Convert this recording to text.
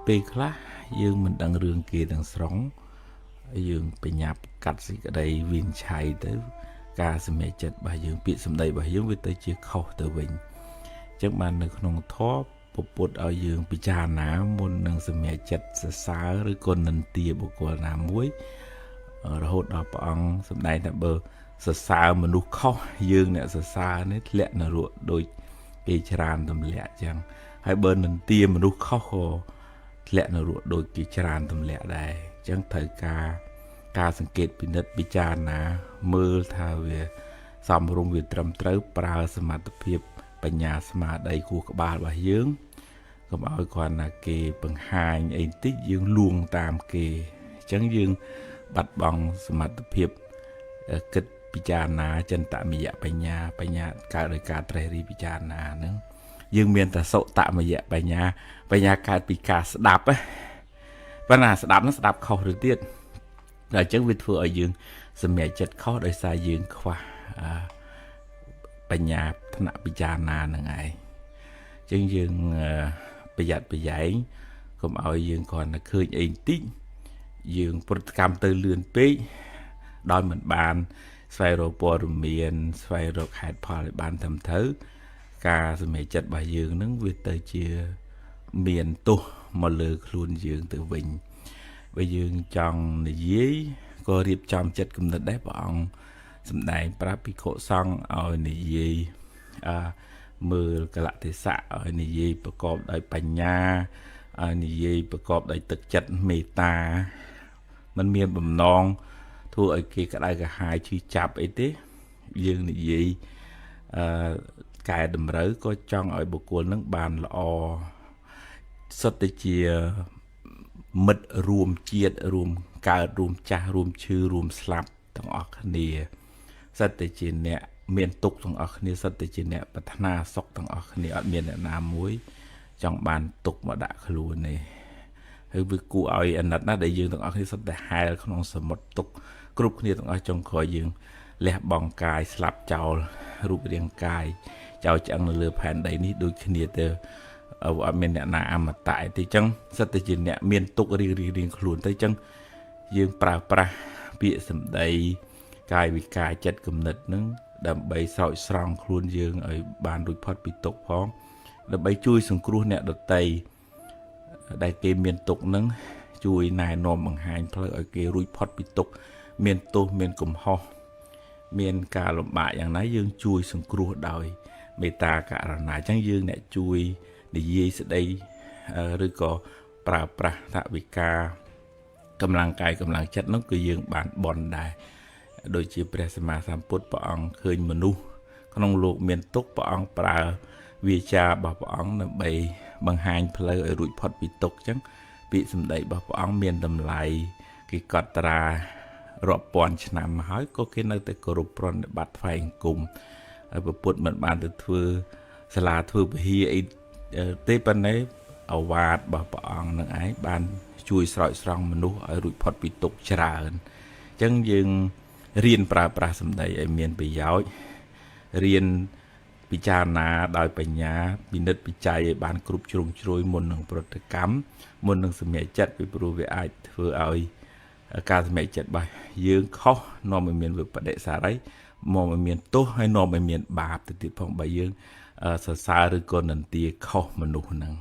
ពេលខ្លះយើងមិនដឹងរឿងគេទាំងស្រុងយើងបញ្ញាប់កាត់សេចក្តីវិនិច្ឆ័យទៅការសម្រេចចិត្តរបស់យើងពាក្យសម្ដីរបស់យើងវាទៅជាខុសទៅវិញអញ្ចឹងបាននៅក្នុងធម៌ពុទ្ធឲ្យយើងពិចារណាមុននឹងសម្រេចចិត្តសរសើរឬក៏និន្ទាបុគ្គលណាមួយរហូតដល់ព្រះអង្គសម្ដែងថាបើសរសើរមនុស្សខុសយើងអ្នកសរសើរនេះធ្លាក់នរកដូចគេច្រើនទម្លាក់អញ្ចឹងហើយបើនិន្ទាមនុស្សខុសក៏ធ្លាក់នរកដូចគេច្រើនទម្លាក់ដែរអញ្ចឹងត្រូវការសង្កេតពិនិត្យពិចារណាមើលថាវាសមរម្យវាត្រឹមត្រូវប្រើសមត្ថភាពបញ្ញាស្មារតីគូក្បាលរបស់យើងកុំឲ្យគ្រាន់តែគេបង្ហាញអីបន្តិចយើងលួងតាមគេអញ្ចឹងយើងបាត់បង់សមត្ថភាពគិតពិចារណាចិន្តមយៈបញ្ញាកើតដោយការត្រេះរិះពិចារណាហ្នឹងយើងមានតែសុតមយៈបញ្ញាកើតពីការស្ដាប់ប៉ុន្តែស្ដាប់ហ្នឹងស្ដាប់ខុសទៅទៀតតែអញ្ចឹងវាធ្វើឲ្យយើងសម្រេចចិត្តខុសដោយសារយើងខ្វះបញ្ញាថ្នាក់ពិចារណាហ្នឹងឯងអញ្ចឹងយើងប្រយ័ត្នប្រយែងកុំឲ្យយើងគ្រាន់តែឃើញអីបន្តិចយើងប្រតិកម្មទៅលឿនពេកដោយមិនបានស្វែងរកព័ត៌មានស្វែងរកហេតុផលឲ្យបានត្រឹមត្រូវការសម្រេចចិត្តរបស់យើងនឹងវាទៅជាមានទោសមកលើខ្លួនយើងទៅវិញបើយើងចង់និយាយក៏រៀបចំចិត្តគំនិតដែរព្រះអង្គសម្ដែងប្រាប់ភិក្ខុសង្ឃឲ្យនិយាយមើលកលៈទេសៈឲ្យនិយាយប្រកបដោយបញ្ញាឲ្យនិយាយប្រកបដោយទឹកចិត្តមេត្តាมันមានបំណងធ្វើឲ្យគេក្តៅក្រហាយឈឺចាប់អីទេយើងនិយាយកែតម្រូវក៏ចង់ឲ្យបុគ្គលនឹងបានល្អសុទ្ធតែជាមិត្តរួមជាតិរួមកើតរួមចាស់រួមឈឺរួមស្លាប់ទាំងអស់គ្នាសុទ្ធតែជាអ្នកមានទុក្ខទាំងអស់គ្នាសុទ្ធតែជាអ្នកប្រាថ្នាសុខទាំងអស់គ្នាអត់មានអ្នកណាមួយចង់បានទុក្ខមកដាក់ខ្លួនទេហើយវាគួរឲ្យអាណិតណាស់ដែលយើងទាំងអស់គ្នាសុទ្ធតែហែលក្នុងសមុទ្រទុក្ខគ្រប់គ្នាទាំងអស់ចុងក្រោយយើងលះបង់កាយស្លាប់ចោលរូបរាងកាយចោលឆ្អឹងនៅលើផែនដីនេះដូចគ្នាទៅអត់មានអ្នកណាអមតៈទេអញ្ចឹងសិតតែជាអ្នកមានទុក្ខរៀងខ្លួនទៅអញ្ចឹងយើងប្រើប្រាស់ពាក្យសម្ដីកាយវិការចិត្តគំនិតនឹងដើម្បីស្រោចស្រង់ខ្លួនយើងឲ្យបានរួចផុតពីទុក្ខផងដើម្បីជួយសង្គ្រោះអ្នកដទៃដែលគេមានទុក្ខនឹងជួយណែនាំបង្ហាញផ្លូវឲ្យគេរួចផុតពីទុក្ខមានទោសមានកំហុសមានការលំបាកយ៉ាងណាយើងជួយសង្គ្រោះដោយមេត្តាករុណាអញ្ចឹងយើងអ្នកជួយនិយាយស្ដីឬក៏ប្រើប្រាស់ថវិកាកម្លាំងកាយកម្លាំងចិត្តនោះគឺយើងបានបន់ដែរដូចជាព្រះសម្មាសម្ពុទ្ធព្រះអង្គឃើញមនុស្សក្នុងលោកមានទុក្ខព្រះអង្គប្រើវាចារបស់ព្រះអង្គដើម្បីបង្ហាញផ្លូវឲ្យរួចផុតពីទុក្ខអញ្ចឹងពាក្យសម្ដីរបស់ព្រះអង្គមានតម្លៃគេកត់ត្រារាប់ពាន់ឆ្នាំមកហើយក៏គេនៅតែគោរពប្រណិប័តថ្វាយអង្គមហើយព្រះពុទ្ធមិនបានទៅធ្វើសាលាធ្វើពហិអីទេប៉ុន្តែអវាទរបស់ព្រះអង្គនឹងឯងបានជួយស្រោចស្រង់មនុស្សឲ្យរួចផុតពីទុក្ខច្រើនអញ្ចឹងយើងរៀនប្រើប្រាស់សម្ដីឲ្យមានប្រយោជន៍រៀនពិចារណាដោយបញ្ញាពិនិត្យពិច័យឲ្យបានគ្រប់ជ្រុងជ្រោយមុននឹងប្រតិកម្មមុននឹងសម្រេចចិត្តពីព្រោះវាអាចធ្វើឲ្យការសម្រេចចិត្តរបស់យើងខុសនាំឲ្យមានវិបដិសារីមកឲ្យមានទោសហើយនាំឲ្យមានបាបទៅទៀតផងបើយើងសរសើរឬក៏និន្ទាខុសមនុស្សហ្នឹង